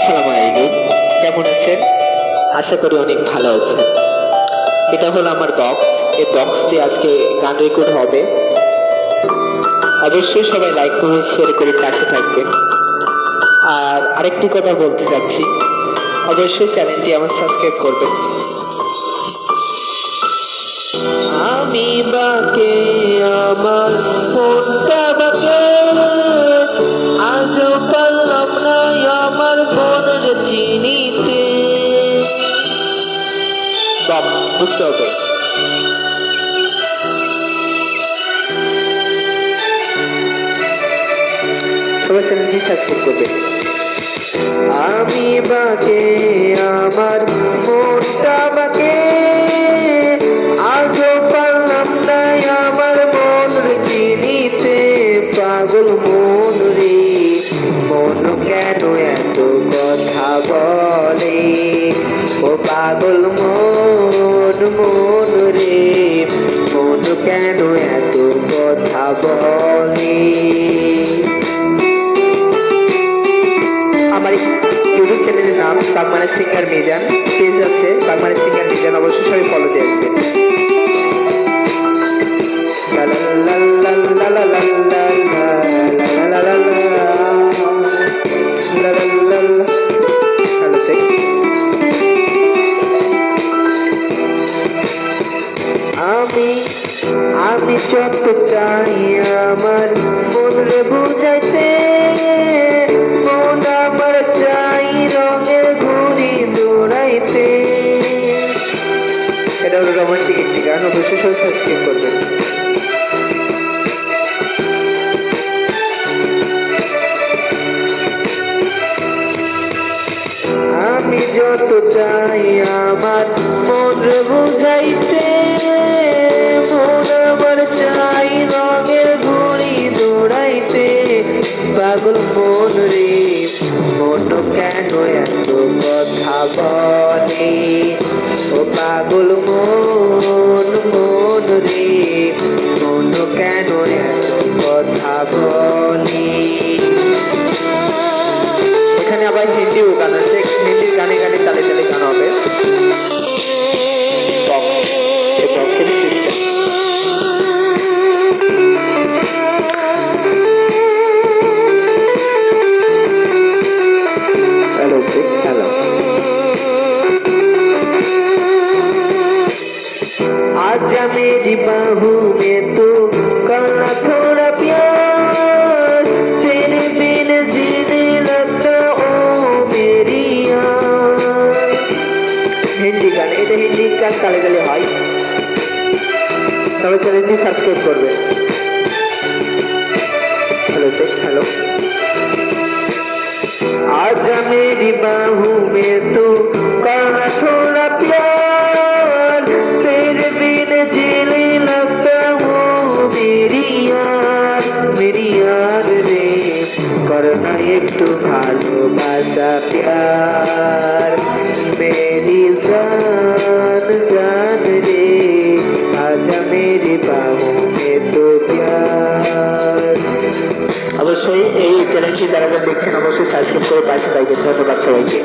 আসসালামু আলাইকুম। কেমন আছেন? আশা করি অনেক ভালো আছেন। এটা হলো আমার বক্স। এই বক্স দিয়ে আজকে গান রেকর্ড হবে। অবশ্যই সবাই লাইক করে শেয়ার করে পাশে থাকবেন। আর আরেকটি কথা বলতে চাচ্ছি, অবশ্যই চ্যানেলটি আমার সাবস্ক্রাইব করবেন। আমি বাকে আমার মনটা বাকে, আজও পারলাম না আমার মনের চিনিতে। বক্স বুঝতে হবে। সবাই চ্যানেলটি সাবস্ক্রাইব করবে। আমি বাকে আমার মনটা বাকে, আজও পারলাম না আমার মনের চিনিতে। পাগল মন রে, মন কেন এত কথা বলে? ও পাগল মন, মন রে, মন কেন এত কথা বলে? আমার ইউটিউব চ্যানেলের নাম বাগমারা সিঙ্গার মিজান, পেজ আছে বাগমারা সিঙ্গার মিজান, অবশ্যই সবাই ফলো দিয়ে আসবেন। আমি আমি যত চাই আমার মনরে বুঝাইতে, মন আমার চাই রঙের ঘুড়ি দৌড়াইতে। এটা হলো রোমান্টিক একটি গান, অবশ্যই সবাই সাবস্ক্রাইব করবেন। আমি যত চাই আমার মনরে বুঝাইতে, মন আমার চাই রঙের ঘুড়ি দৌড়াইতে। পাগল মন রে, মন কেন এত কথা বলে? ও পাগল মন, মন রে, মন কেন এত কথা বলে? এখানে আবার হিন্দিও গান আছে, হিন্দির গানে গানে তালে তালে গান হবে। বক্সের সিস্টেম। Hello hello. आजा मेरी बाहों में तू करना थोड़ा प्यार, तेरे बिन जीने लगता ओ मेरी यार। হিন্দি গান, এটা হিন্দি গান তালে তালে হয়। তবে চ্যানেলটি সাবস্ক্রাইব করবে। Hello hello. आजा मेरी बाहों में तू करना थोड़ा प्यार, तेरे बिन जीने लगता हूँ मेरी यार। मेरी यार रे, करना একটু ভালোবাসা प्यार। मेरी जान जान रे, आजा मेरी बाहों में तो प्यार। অবশ্যই এই চ্যানেলটি যারা দেখছেন অবশ্যই সাবস্ক্রাইব করে পাশে থাকবেন। ধন্যবাদ সবাইকে।